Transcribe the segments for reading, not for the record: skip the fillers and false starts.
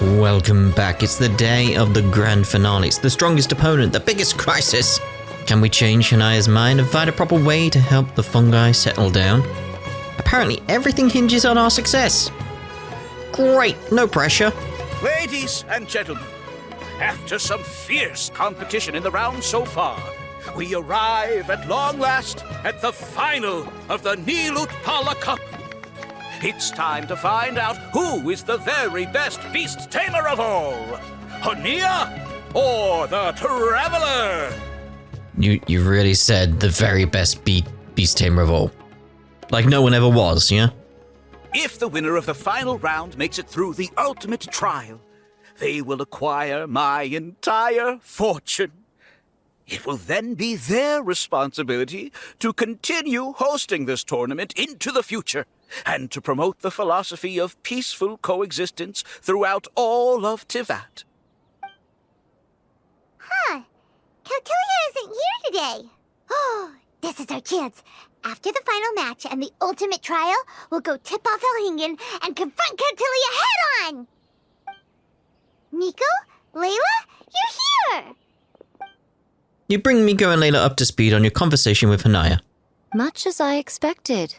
Welcome back. It's the day of the grand finale. It's the strongest opponent, the biggest crisis. Can we change Shanaya's mind and find a proper way to help the fungi settle down? Apparently everything hinges on our success. Great, no pressure. Ladies and gentlemen, after some fierce competition in the round so far, we arrive at long last at the final of the Nilutpala Cup. It's time to find out who is the very best beast tamer of all. Hania or the Traveler? You really said the very best beast tamer of all. Like no one ever was, yeah? If the winner of the final round makes it through the ultimate trial, they will acquire my entire fortune. It will then be their responsibility to continue hosting this tournament into the future and to promote the philosophy of peaceful coexistence throughout all of Teyvat. Huh. Kautilya isn't here today. Oh, this is our chance. After the final match and the ultimate trial, we'll go tip off Elhingen and confront Kautilya head-on! Nico? Layla? You're here! You bring Miko and Layla up to speed on your conversation with Hanaya. Much as I expected.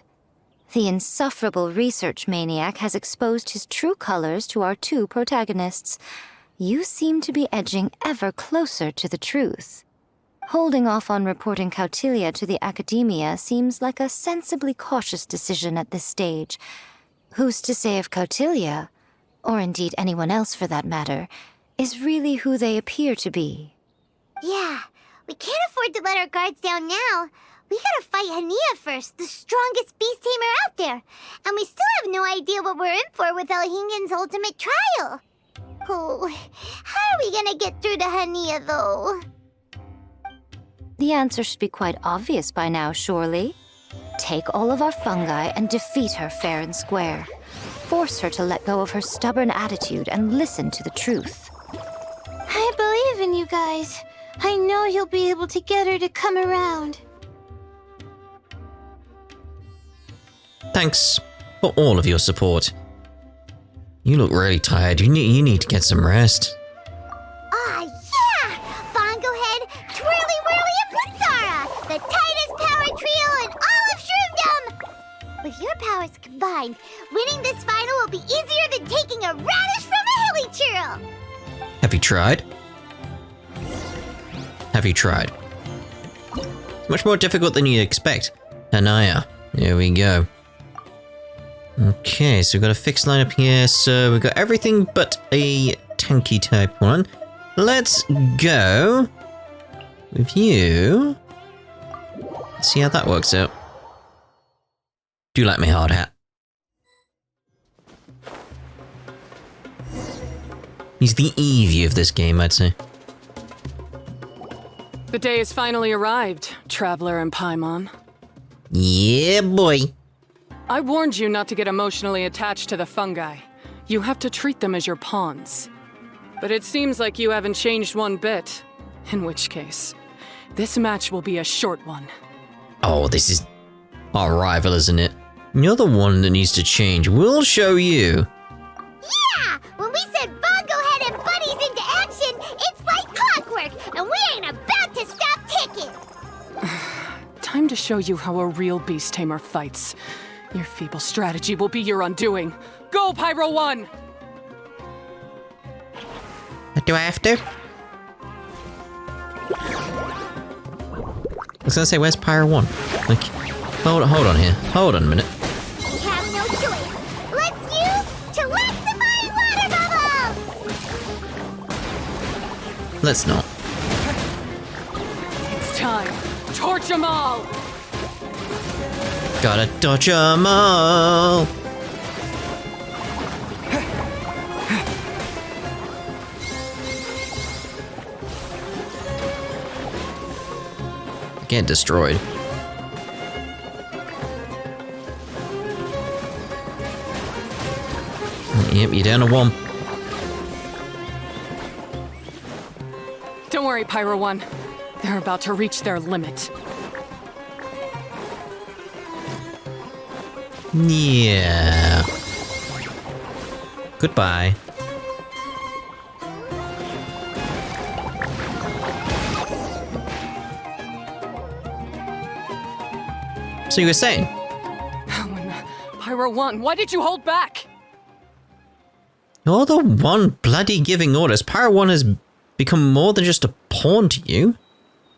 The insufferable research maniac has exposed his true colors to our two protagonists. You seem to be edging ever closer to the truth. Holding off on reporting Kautilya to the Academia seems like a sensibly cautious decision at this stage. Who's to say if Kautilya, or indeed anyone else for that matter, is really who they appear to be? Yeah, we can't afford to let our guards down now. We gotta fight Hania first, the strongest beast tamer out there. And we still have no idea what we're in for with Elhingen's ultimate trial. Oh, how are we gonna get through to Hania, though? The answer should be quite obvious by now, surely. Take all of our fungi and defeat her fair and square. Force her to let go of her stubborn attitude and listen to the truth. I believe in you guys. I know you'll be able to get her to come around. Thanks for all of your support. You look really tired. You need to get some rest. Ah, yeah! Bongo Head, Twirly Whirly, and Blitzara! The tightest power trio in all of Shroomdom! With your powers combined, winning this final will be easier than taking a radish from a hilly churl! Have you tried? Have you tried? Much more difficult than you'd expect. Hanaya, here we go. Okay, so we've got a fixed lineup here, so we've got everything but a tanky type one. Let's go with you. Let's see how that works out. Do you like me, hard hat? He's the Eevee of this game, I'd say. The day has finally arrived, Traveler and Paimon. Yeah, boy. I warned you not to get emotionally attached to the fungi. You have to treat them as your pawns. But it seems like you haven't changed one bit. In which case, this match will be a short one. Oh, this is our rival, isn't it? You're the one that needs to change. We'll show you. Yeah! When we send Bongo Head and buddies into action, it's like clockwork, and we ain't about to stop ticking! Time to show you how a real beast tamer fights. Your feeble strategy will be your undoing. Go, Pyro 1! Do I have to? I was gonna say, where's Pyro 1? Like, hold on here. Hold on a minute. We have no choice. Let's use Chillaxifying Water Bubbles! Let's not. It's time. Torch them all! Gotta dodge 'em all. Get destroyed. Yep, you're down to one. Don't worry, Pyro 1. They're about to reach their limit. Yeah. Goodbye. So you were saying? When Pyro won, why did you hold back? You're the one bloody giving orders. Pyro 1 has become more than just a pawn to you.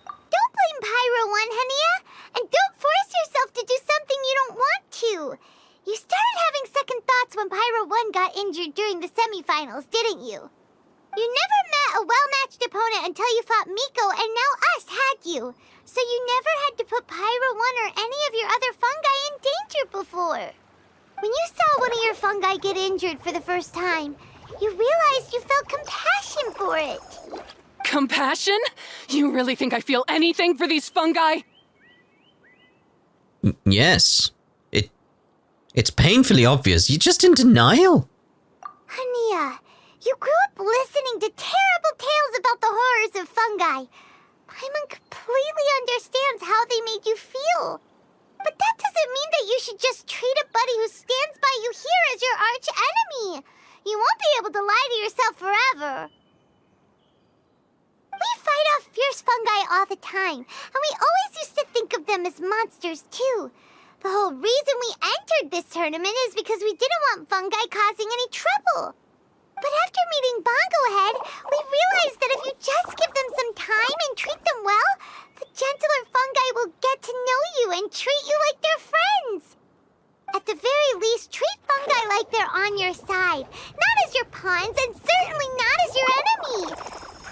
Don't blame Pyro 1, Hania, and don't force yourself to do something you don't want to. You started having second thoughts when Pyro 1 got injured during the semifinals, didn't you? You never met a well-matched opponent until you fought Miko, and now us had you. So you never had to put Pyro 1 or any of your other fungi in danger before. When you saw one of your fungi get injured for the first time, you realized you felt compassion for it. Compassion? You really think I feel anything for these fungi? Yes. It's painfully obvious. You're just in denial. Hania, you grew up listening to terrible tales about the horrors of fungi. Paimon completely understands how they made you feel. But that doesn't mean that you should just treat a buddy who stands by you here as your arch enemy. You won't be able to lie to yourself forever. We fight off fierce fungi all the time, and we always used to think of them as monsters too. The whole reason we entered this tournament is because we didn't want fungi causing any trouble. But after meeting Bongo Head, we realized that if you just give them some time and treat them well, the gentler fungi will get to know you and treat you like their friends. At the very least, treat fungi like they're on your side, not as your pawns and certainly not as your enemy.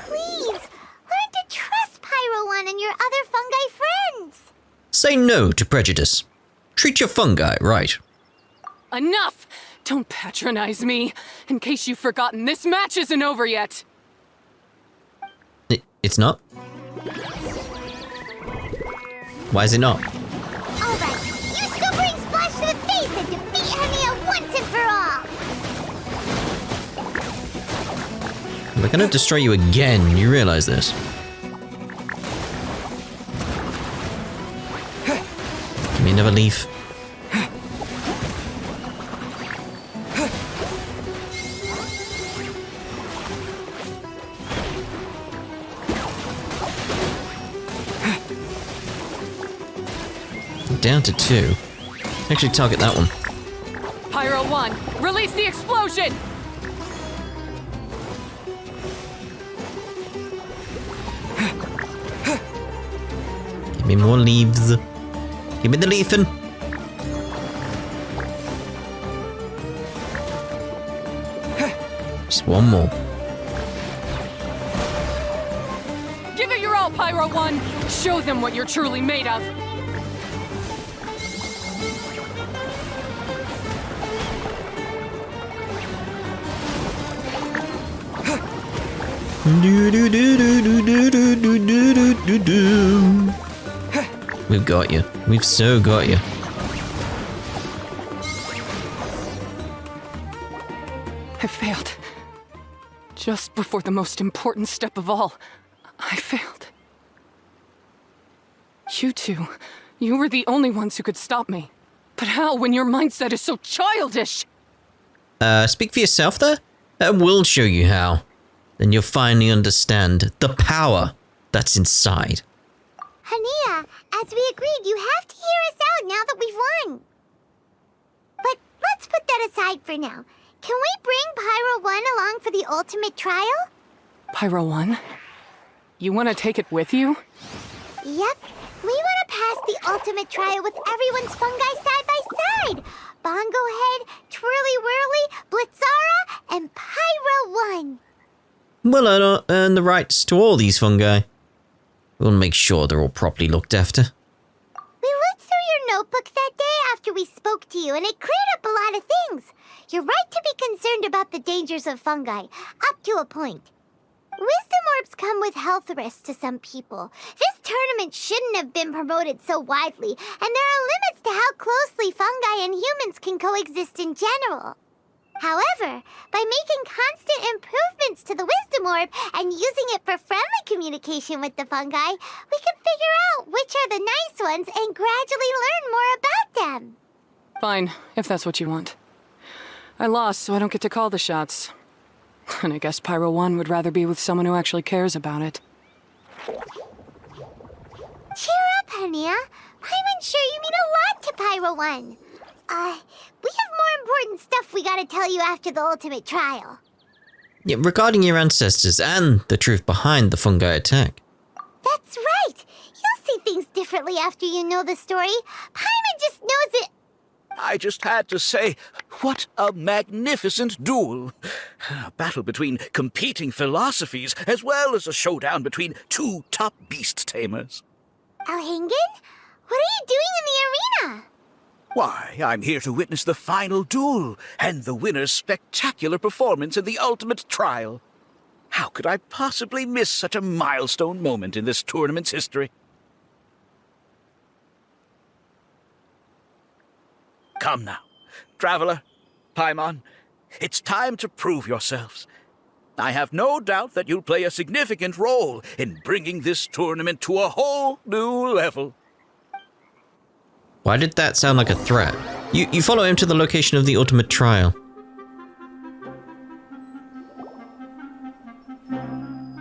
Please, learn to trust Pyro 1 and your other fungi friends. Say no to prejudice. Treat your fungi right. Enough! Don't patronize me. In case you've forgotten, this match isn't over yet. It's not? Why is it not? Alright, you still bring Splash to the face and defeat Hania once and for all! We're gonna destroy you again. You realize this? Give me another leaf. Down to 2. Actually target that one. Pyro 1, release the explosion! Give me more leaves. Give me the leafin'. Just one more. Give it your all, Pyro 1! Show them what you're truly made of! We've got you. We've so got you. I failed. Just before the most important step of all, I failed. You two, you were the only ones who could stop me. But how when your mindset is so childish? Speak for yourself there? We'll show you how. Then you'll finally understand the power that's inside. Hania, as we agreed, you have to hear us out now that we've won. But let's put that aside for now. Can we bring Pyro 1 along for the ultimate trial? Pyro 1? You want to take it with you? Yep. We want to pass the ultimate trial with everyone's fungi side by side. Bongo Head, Twirly Whirly, Blitzara, and Pyro 1. Well, I don't earn the rights to all these fungi. We'll make sure they're all properly looked after. We looked through your notebook that day after we spoke to you, and it cleared up a lot of things. You're right to be concerned about the dangers of fungi, up to a point. Wisdom orbs come with health risks to some people. This tournament shouldn't have been promoted so widely, and there are limits to how closely fungi and humans can coexist in general. However, by making constant improvements to the Wisdom Orb and using it for friendly communication with the fungi, we can figure out which are the nice ones and gradually learn more about them. Fine, if that's what you want. I lost, so I don't get to call the shots. And I guess Pyro 1 would rather be with someone who actually cares about it. Cheer up, Hania. I'm unsure you mean a lot to Pyro One. We have more important stuff we gotta tell you after the ultimate trial. Yeah, regarding your ancestors and the truth behind the fungi attack. That's right. You'll see things differently after you know the story. Paimon just knows it. I just had to say, what a magnificent duel. A battle between competing philosophies, as well as a showdown between two top beast tamers. Alhingen? What are you doing in the arena? Why, I'm here to witness the final duel and the winner's spectacular performance in the ultimate trial. How could I possibly miss such a milestone moment in this tournament's history? Come now, Traveler, Paimon, it's time to prove yourselves. I have no doubt that you'll play a significant role in bringing this tournament to a whole new level. Why did that sound like a threat? You follow him to the location of the ultimate trial.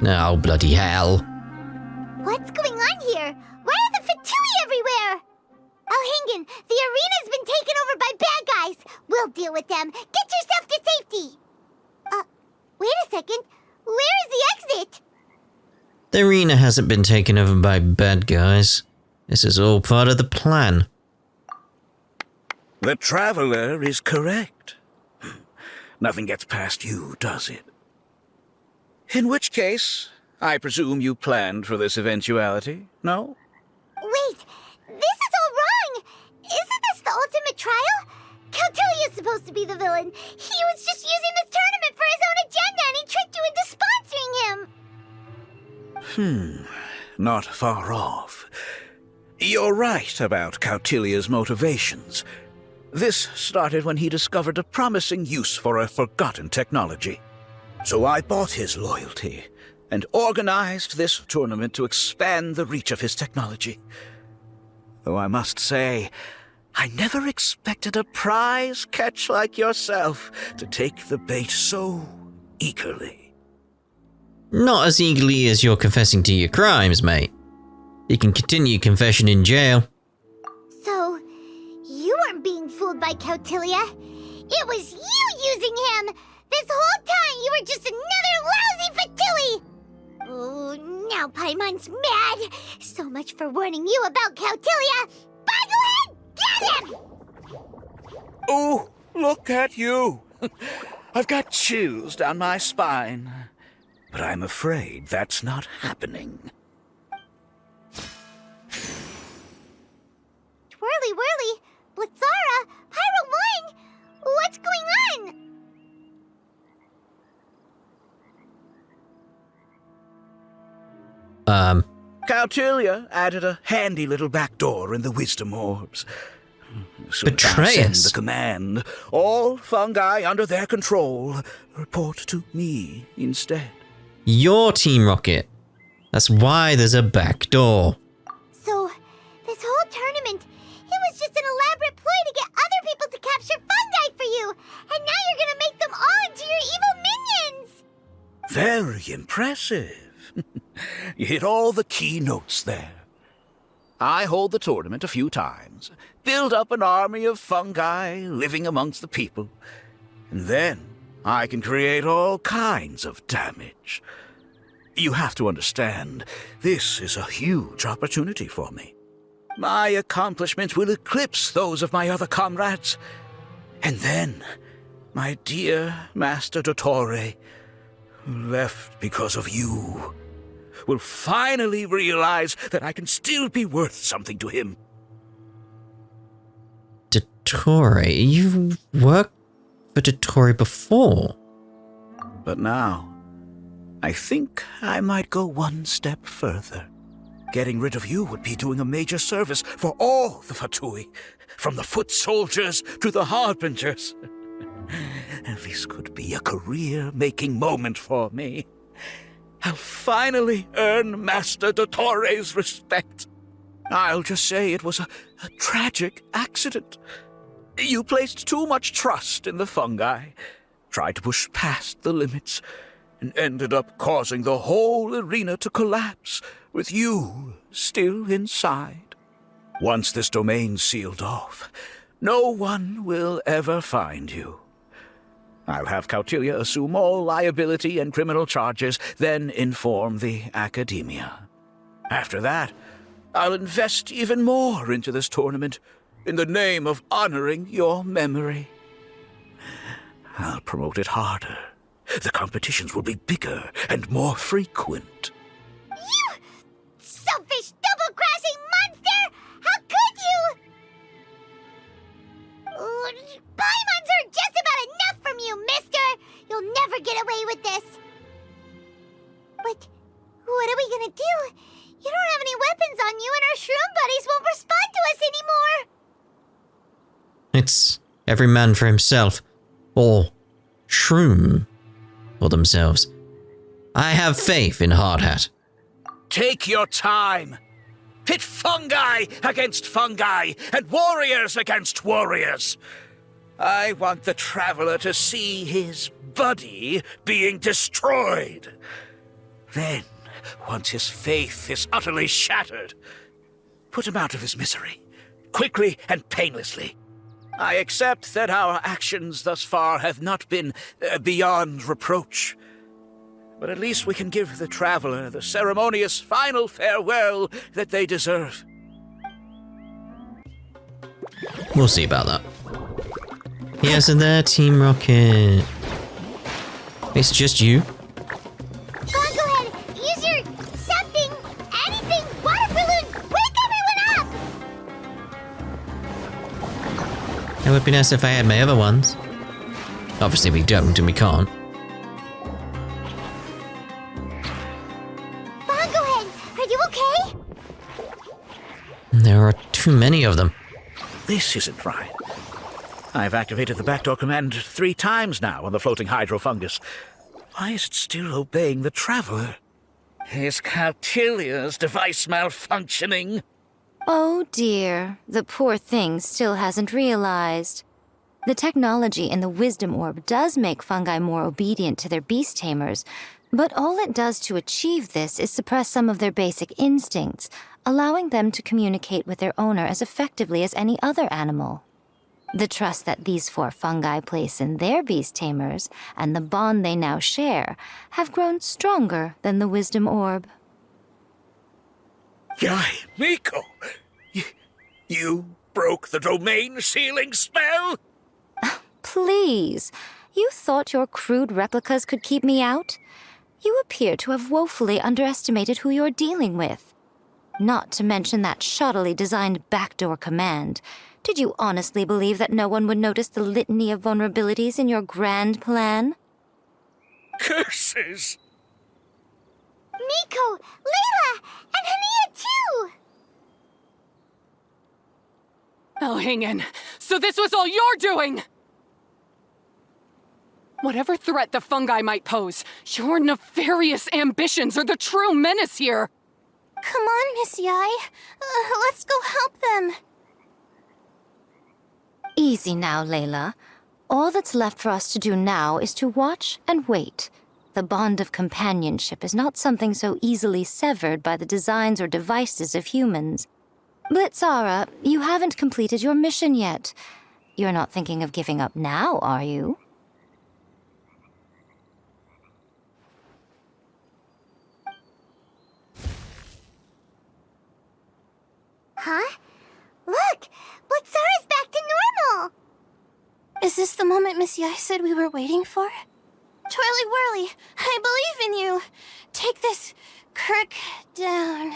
Oh, bloody hell. What's going on here? Why are the Fatui everywhere? Alhingen, the arena's been taken over by bad guys. We'll deal with them. Get yourself to safety. Wait a second. Where is the exit? The arena hasn't been taken over by bad guys. This is all part of the plan. The Traveler is correct. Nothing gets past you, does it? In which case, I presume you planned for this eventuality, no? Wait, this is all wrong. Isn't this the ultimate trial? Cautilia's supposed to be the villain. He was just using this tournament for his own agenda and he tricked you into sponsoring him. Not far off. You're right about Cautilia's motivations. This started when he discovered a promising use for a forgotten technology. So I bought his loyalty and organized this tournament to expand the reach of his technology. Though I must say, I never expected a prize catch like yourself to take the bait so eagerly. Not as eagerly as you're confessing to your crimes, mate. You can continue confession in jail. So, you weren't being fooled by Cautilia. It was you using him! This whole time you were just another lousy Fatui! Oh, now Paimon's mad! So much for warning you about Cautilia! Boglehead, get him! Oh, look at you! I've got chills down my spine. But I'm afraid that's not happening. Twirly whirly, Blitzara, Pyro 1! What's going on? Cautilia added a handy little back door in the wisdom orbs. So now Betray send us. the command. All fungi under their control report to me instead. Your Team Rocket. That's why there's a back door. So, this whole tournament, it was just an elaborate ploy to get other people to capture fungi for you! And now you're gonna make them all into your evil minions! Very impressive. You hit all the key notes there. I hold the tournament a few times, build up an army of fungi living amongst the people, and then I can create all kinds of damage. You have to understand, this is a huge opportunity for me. My accomplishments will eclipse those of my other comrades. And then, my dear Master Dottore, who left because of you, will finally realize that I can still be worth something to him. Dottore, you've worked for Dottore before. But now, I think I might go one step further. Getting rid of you would be doing a major service for all the Fatui, from the foot soldiers to the harbingers. And this could be a career-making moment for me. I'll finally earn Master Dottore's respect. I'll just say it was a tragic accident. You placed too much trust in the fungi, tried to push past the limits, and ended up causing the whole arena to collapse, with you still inside. Once this domain's sealed off, no one will ever find you. I'll have Kautilya assume all liability and criminal charges, then inform the Academia. After that, I'll invest even more into this tournament in the name of honoring your memory. I'll promote it harder. The competitions will be bigger and more frequent. You selfish, double-crashing monster! How could you? Paimons are just about enough from you, mister! You'll never get away with this. But what are we gonna do? You don't have any weapons on you, and our shroom buddies won't respond to us anymore. It's every man for himself. Or shroom for themselves. I have faith in Hardhat. Take your time. Pit fungi against fungi, and warriors against warriors. I want the Traveler to see his buddy being destroyed. Then, once his faith is utterly shattered, put him out of his misery, quickly and painlessly. I accept that our actions thus far have not been beyond reproach. But at least we can give the Traveler the ceremonious final farewell that they deserve. We'll see about that. Yes, and there, Team Rocket. It's just you? Go ahead. Use your something, anything, water balloon. Wake everyone up! It would be nice if I had my other ones. Obviously we don't, and we can't. Go ahead. Are you okay? There are too many of them. This isn't right. I've activated the backdoor command 3 times now on the floating hydrofungus. Why is it still obeying the Traveler? Is Kautilya's device malfunctioning? Oh dear, the poor thing still hasn't realized. The technology in the Wisdom Orb does make fungi more obedient to their beast tamers, but all it does to achieve this is suppress some of their basic instincts, allowing them to communicate with their owner as effectively as any other animal. The trust that these 4 fungi place in their beast tamers and the bond they now share have grown stronger than the Wisdom Orb. Guy, Miko! You broke the domain sealing spell? Please, you thought your crude replicas could keep me out? You appear to have woefully underestimated who you're dealing with. Not to mention that shoddily designed backdoor command. Did you honestly believe that no one would notice the litany of vulnerabilities in your grand plan? Curses! Miko, Layla, and Hania too! I'll hang in. So this was all you're doing! Whatever threat the fungi might pose, your nefarious ambitions are the true menace here! Come on, Miss Yai. Let's go help them. Easy now, Layla. All that's left for us to do now is to watch and wait. The bond of companionship is not something so easily severed by the designs or devices of humans. Blitzara, you haven't completed your mission yet. You're not thinking of giving up now, are you? Huh? Look! Blitzara's back to normal! Is this the moment Miss Yai said we were waiting for? Twirly Whirly, I believe in you! Take this Kirk down.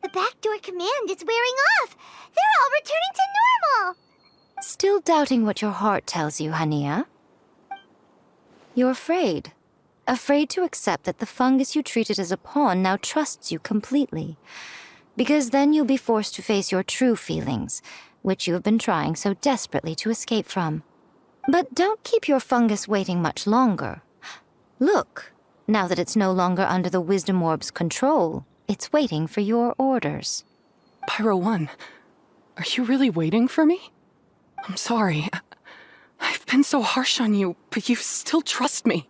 The backdoor command is wearing off! They're all returning to normal! Still doubting what your heart tells you, Hania? You're afraid. Afraid to accept that the fungus you treated as a pawn now trusts you completely. Because then you'll be forced to face your true feelings, which you have been trying so desperately to escape from. But don't keep your fungus waiting much longer. Look, now that it's no longer under the Wisdom Orb's control, it's waiting for your orders. Pyro 1, are you really waiting for me? I'm sorry. I've been so harsh on you, but you still trust me.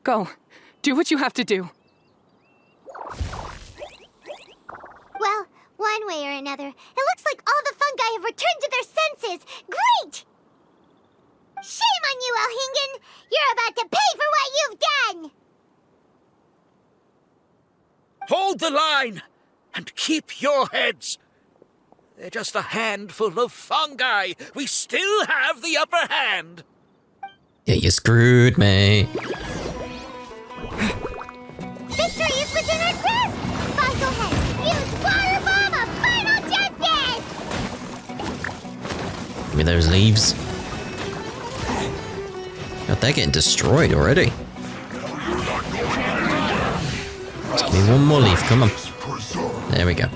Go. Do what you have to do. Well, one way or another, it looks like all the fungi have returned to their senses. Great! Shame on you, Elhingen! You're about to pay for what you've done! Hold the line! And keep your heads! They're just a handful of fungi. We still have the upper hand. Yeah, you screwed me. Victory is within our grasp! Fossil Head, use Water Bomb of final justice! Give me those leaves. God, they're getting destroyed already. Just give me one more leaf, come on. There we go.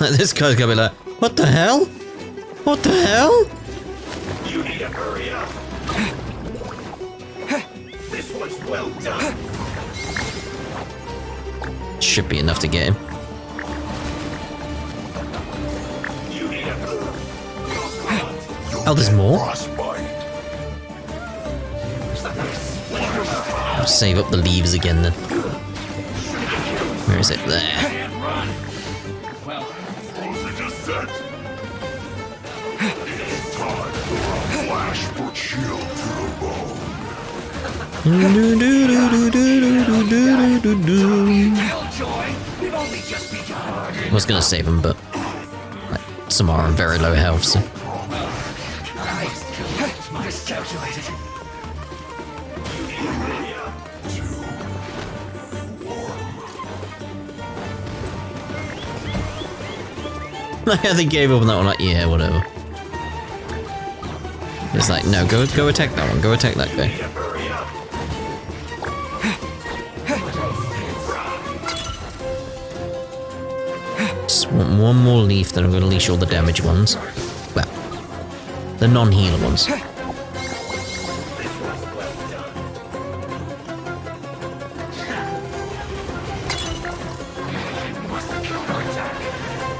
This guy's gonna be like, what the hell? What the hell? You need to hurry up. This was well done. Should be enough to get him. You need to Oh, there's more? I'll save up the leaves again then. Where is it? There. I was gonna save him, but like, some are on very low health, so. I think gave up on that one, like, yeah, whatever. It's like, no, go attack that one, go attack that guy. Just want one more leaf, then I'm going to leash all the damage ones. Well, the non-healer ones.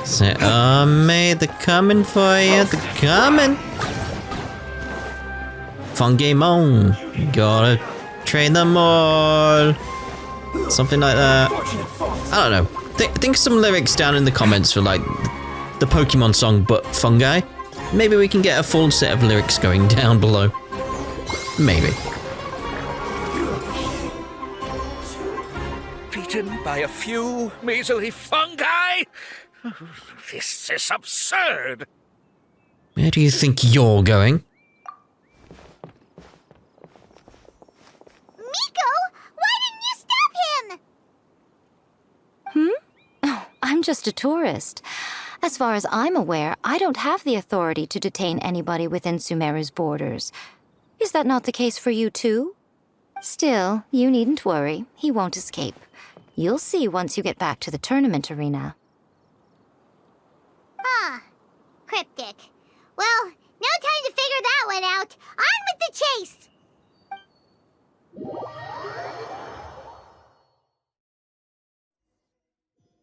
Say, oh, mate, they're coming for you, they're coming. Fungaimon, you gotta train them all. Something like that. I don't know. Think some lyrics down in the comments for like the Pokemon song, but fungi. Maybe we can get a full set of lyrics going down below. Maybe. Beaten by a few measly fungi? This is absurd. Where do you think you're going? Miko, why didn't you stop him? Oh, I'm just a tourist. As far as I'm aware, I don't have the authority to detain anybody within Sumeru's borders. Is that not the case for you too? Still, you needn't worry. He won't escape. You'll see once you get back to the tournament arena. Ah, cryptic. Well, no time to figure that one out. On with the chase!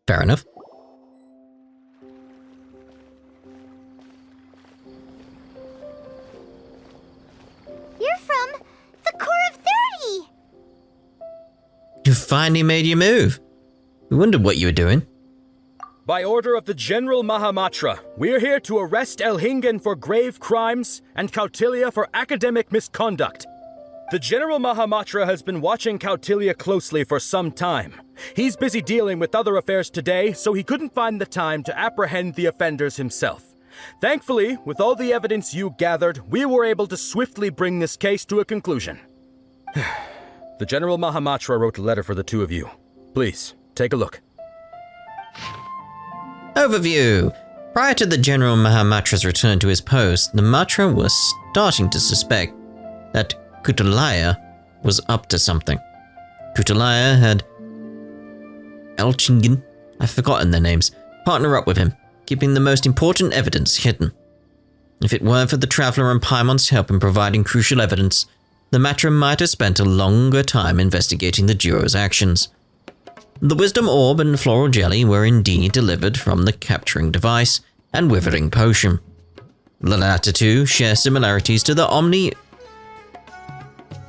Fair enough. You're from the Core of 30! You finally made your move. We wondered what you were doing. By order of the General Mahamatra, we're here to arrest Elhingen for grave crimes and Kautilya for academic misconduct. The General Mahamatra has been watching Kautilya closely for some time. He's busy dealing with other affairs today, so he couldn't find the time to apprehend the offenders himself. Thankfully, with all the evidence you gathered, we were able to swiftly bring this case to a conclusion. The General Mahamatra wrote a letter for the two of you. Please, take a look. Overview. Prior to the General Mahamatra's return to his post, the Matra was starting to suspect that Kautilya was up to something. Kautilya had If it weren't for the Traveler and Paimon's help in providing crucial evidence, the Matra might have spent a longer time investigating the duo's actions. The Wisdom Orb and Floral Jelly were indeed delivered from the capturing device and Withering Potion. The latter two share similarities to the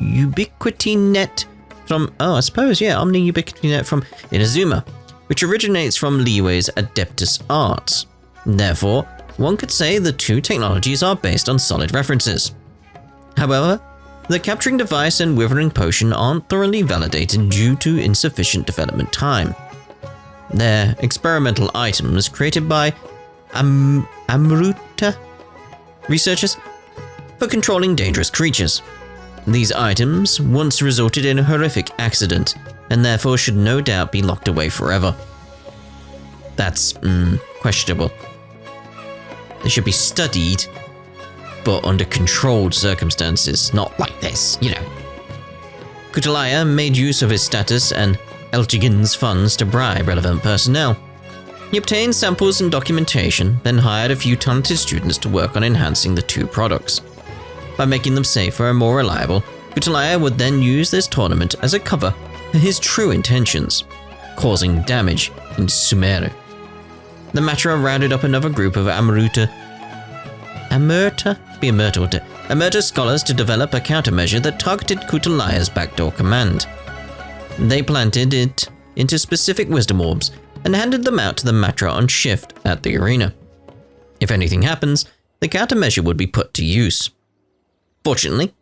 Ubiquity Net from, Omni Ubiquity Net from Inazuma, which originates from Liyue's Adeptus Arts. Therefore, one could say the two technologies are based on solid references. However, the capturing device and Withering Potion aren't thoroughly validated due to insufficient development time. They're experimental items created by Amruta researchers for controlling dangerous creatures. These items once resulted in a horrific accident, and therefore should no doubt be locked away forever. That's, questionable. They should be studied, but under controlled circumstances, not like this, Kutalaya made use of his status and Elchigin's funds to bribe relevant personnel. He obtained samples and documentation, then hired a few talented students to work on enhancing the two products. By making them safer and more reliable, Kutalaya would then use this tournament as a cover for his true intentions, causing damage in Sumeru. The Matra rounded up another group of Amurta scholars to develop a countermeasure that targeted Kutalaya's backdoor command. They planted it into specific wisdom orbs and handed them out to the Matra on shift at the arena. If anything happens, the countermeasure would be put to use. Fortunately,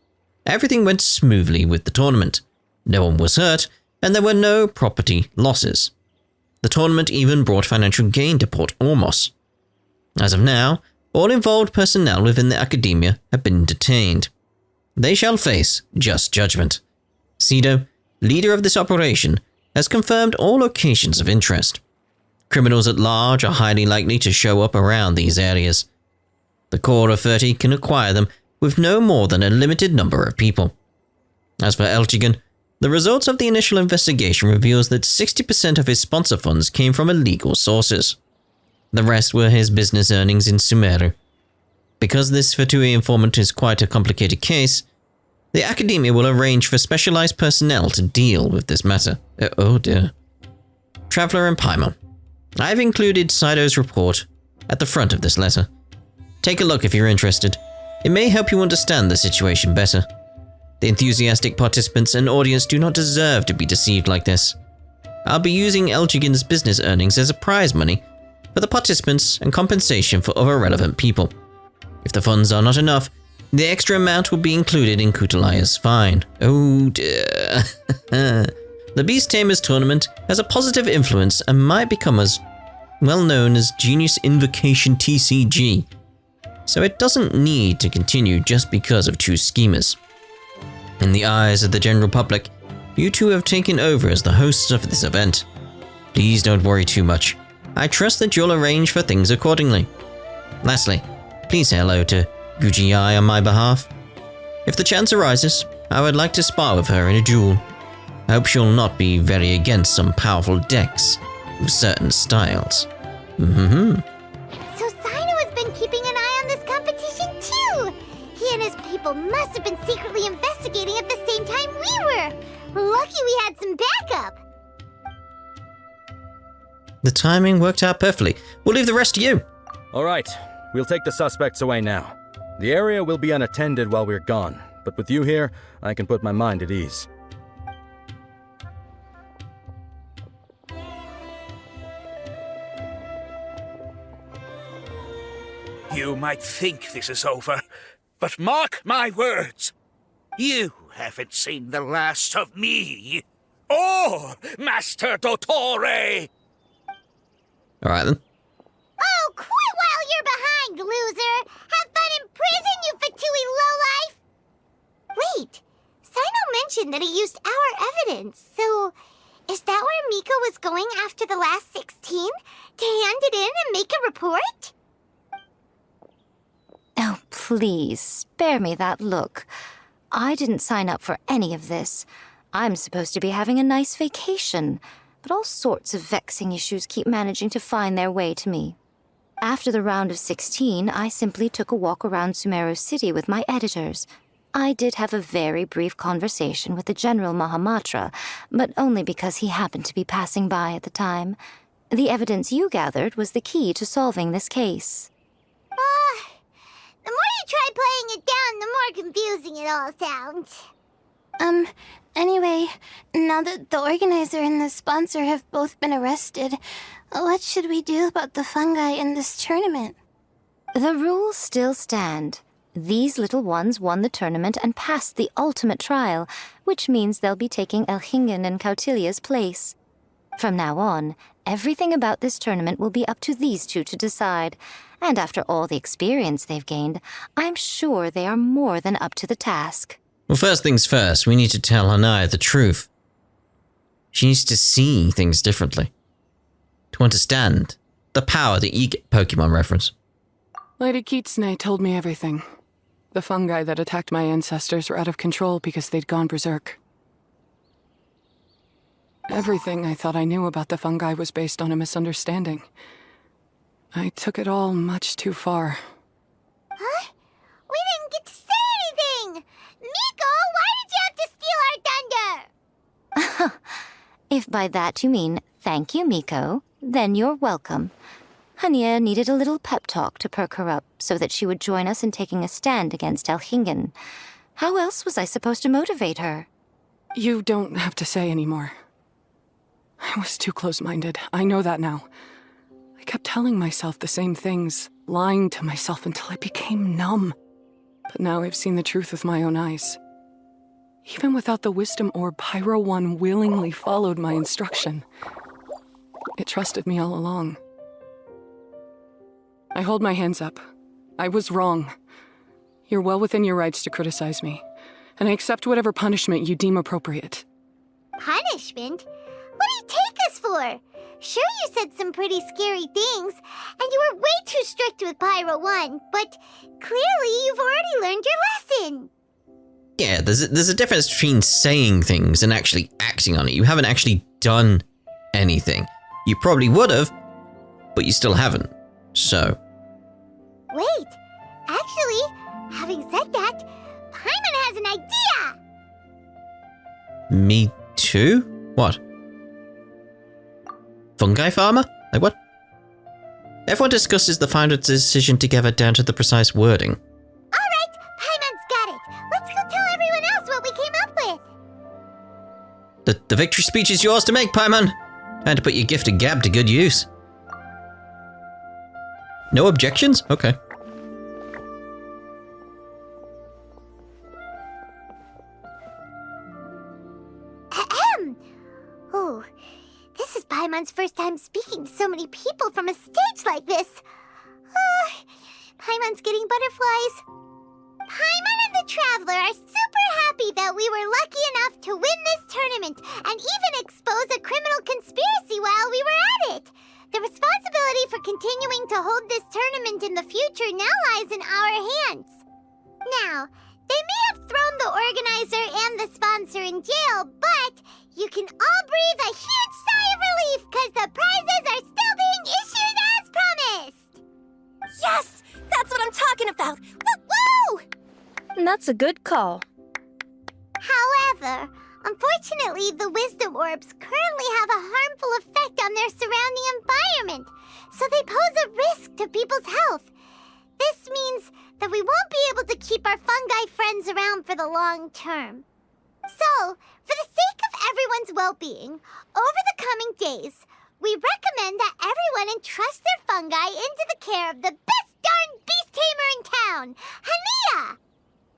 everything went smoothly with the tournament. No one was hurt, and there were no property losses. The tournament even brought financial gain to Port Ormos. As of now, all involved personnel within the academia have been detained. They shall face just judgment. Sido, leader of this operation, has confirmed all locations of interest. Criminals at large are highly likely to show up around these areas. The Core of 30 can acquire them with no more than a limited number of people. As for Elchigan, the results of the initial investigation reveals that 60% of his sponsor funds came from illegal sources. The rest were his business earnings in Sumeru. Because this Fatui informant is quite a complicated case, the Academia will arrange for specialized personnel to deal with this matter. Oh dear. Traveler and Paimon, I've included Sido's report at the front of this letter. Take a look if you're interested. It may help you understand the situation better. The enthusiastic participants and audience do not deserve to be deceived like this. I'll be using Elchigan's business earnings as a prize money for the participants and compensation for other relevant people. If the funds are not enough, the extra amount will be included in Kutalaya's fine. Oh dear. The Beast Tamers tournament has a positive influence and might become as well known as Genius Invocation TCG, so it doesn't need to continue just because of two schemers. In the eyes of the general public, you two have taken over as the hosts of this event. Please don't worry too much. I trust that you'll arrange for things accordingly. Lastly, please say hello to Guji-ai on my behalf. If the chance arises, I would like to spar with her in a duel. I hope she'll not be very against some powerful decks with certain styles. So Sino has been keeping an eye on this competition too! He and his people must have been secretly investigating at the same time we were! Lucky we had some backup! The timing worked out perfectly. We'll leave the rest to you. All right, we'll take the suspects away now. The area will be unattended while we're gone, but with you here, I can put my mind at ease. You might think this is over, but mark my words. You haven't seen the last of me, or Master Dottore! Alright then. Oh, quit while you're behind, loser! Have fun in prison, you Fatui lowlife! Wait, Sino mentioned that he used our evidence, so is that where Mika was going after the last 16? To hand it in and make a report? Oh, please, spare me that look. I didn't sign up for any of this. I'm supposed to be having a nice vacation, but all sorts of vexing issues keep managing to find their way to me. After the round of 16, I simply took a walk around Sumeru City with my editors. I did have a very brief conversation with the General Mahamatra, but only because he happened to be passing by at the time. The evidence you gathered was the key to solving this case. The more you try playing it down, the more confusing it all sounds. Anyway, now that the organizer and the sponsor have both been arrested, what should we do about the fungi in this tournament? The rules still stand. These little ones won the tournament and passed the ultimate trial, which means they'll be taking Elhingen and Cautilia's place. From now on, everything about this tournament will be up to these two to decide, and after all the experience they've gained, I'm sure they are more than up to the task. Well, first things first, we need to tell Hanaya the truth. She needs to see things differently. To understand the power that you get Pokemon reference. Lady Kitsune told me everything. The fungi that attacked my ancestors were out of control because they'd gone berserk. Everything I thought I knew about the fungi was based on a misunderstanding. I took it all much too far. Huh? We didn't get to say anything! Miko, why did you have to steal our thunder? If by that you mean thank you, Miko, then you're welcome. Hania needed a little pep talk to perk her up so that she would join us in taking a stand against Elhingen. How else was I supposed to motivate her? You don't have to say anymore. I was too close-minded. I know that now. I kept telling myself the same things, lying to myself until I became numb. But now I've seen the truth with my own eyes. Even without the wisdom orb, Pyro 1 willingly followed my instruction. It trusted me all along. I hold my hands up. I was wrong. You're well within your rights to criticize me, and I accept whatever punishment you deem appropriate. Punishment? What do you take us for? Sure, you said some pretty scary things, and you were way too strict with Pyro 1, but clearly you've already learned your lesson. Yeah, there's a difference between saying things and actually acting on it. You haven't actually done anything. You probably would have, but you still haven't. So... Wait, actually, having said that, Paimon has an idea! Me too? What? Fungi farmer? Like what? Everyone discusses the founder's decision together down to the precise wording. Alright, Paimon's got it. Let's go tell everyone else what we came up with. The victory speech is yours to make, Paimon. Time to put your gift of gab to good use. No objections? Okay. Ahem. Oh, this is Paimon's first time speaking to so many people from a stage like this. Paimon's getting butterflies. Paimon and the Traveler are super happy that we were lucky enough to win this tournament and even expose a criminal conspiracy while we were at it. The responsibility for continuing to hold this tournament in the future now lies in our hands. Now, they may have thrown the organizer and the sponsor in jail, but you can all breathe a huge sigh of relief because the prizes are still being issued as promised! Yes! That's what I'm talking about! Woo-woo! That's a good call. However, unfortunately, the wisdom orbs currently have a harmful effect on their surrounding environment, so they pose a risk to people's health. This means that we won't be able to keep our fungi friends around for the long term. So, for the sake of everyone's well-being, over the coming days, we recommend that everyone entrust their fungi into the care of the best darn beast tamer in town, Hania!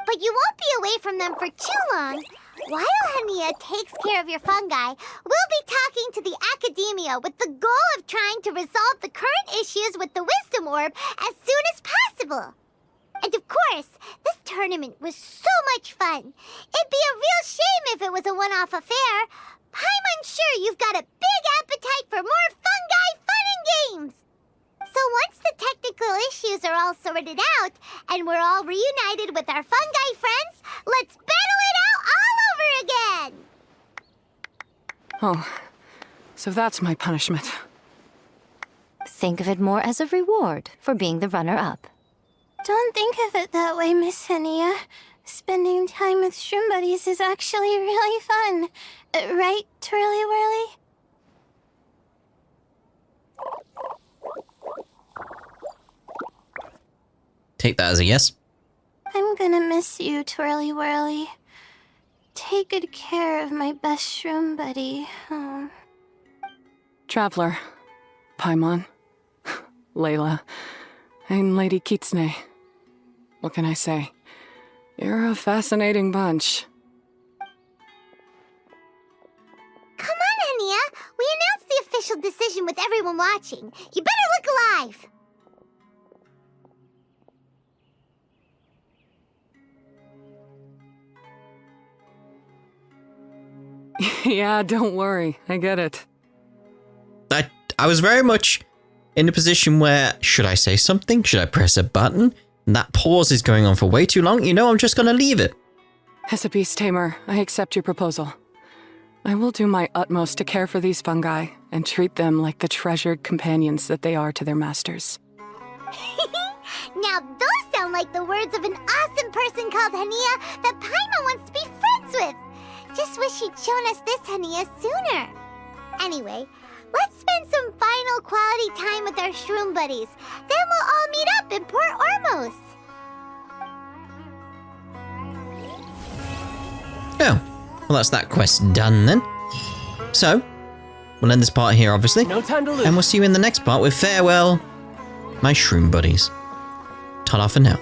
But you won't be away from them for too long. While Hania takes care of your fungi, we'll be talking to the academia with the goal of trying to resolve the current issues with the wisdom orb as soon as possible. And of course, this tournament was so much fun. It'd be a real shame if it was a one-off affair. I'm sure you've got a big appetite for more fungi fun and games. So once the technical issues are all sorted out, and we're all reunited with our fungi friends, let's battle it out all over again! Oh, so that's my punishment. Think of it more as a reward for being the runner-up. Don't think of it that way, Miss Hania. Spending time with shroom buddies is actually really fun. Right, Twirly Whirly? Take that as a yes. I'm gonna miss you, Twirly Whirly. Take good care of my best shroom buddy. Oh. Traveler, Paimon, Layla, and Lady Kitsune. What can I say? You're a fascinating bunch. Come on, Hania. We announced the official decision with everyone watching. You better look alive. Yeah, don't worry. I get it. I was very much in a position where, should I say something? Should I press a button? And that pause is going on for way too long. You know, I'm just going to leave it. As a beast tamer, I accept your proposal. I will do my utmost to care for these fungi and treat them like the treasured companions that they are to their masters. Now those sound like the words of an awesome person called Hania that Paimon wants to be friends with. Just wish he'd shown us this Hania sooner. Anyway, let's spend some final quality time with our shroom buddies. Then we'll all meet up in Port Ormos. Oh, well, that's that quest done then. So, we'll end this part here, obviously. No time to lose. And we'll see you in the next part with farewell, my shroom buddies. Ta-da for now.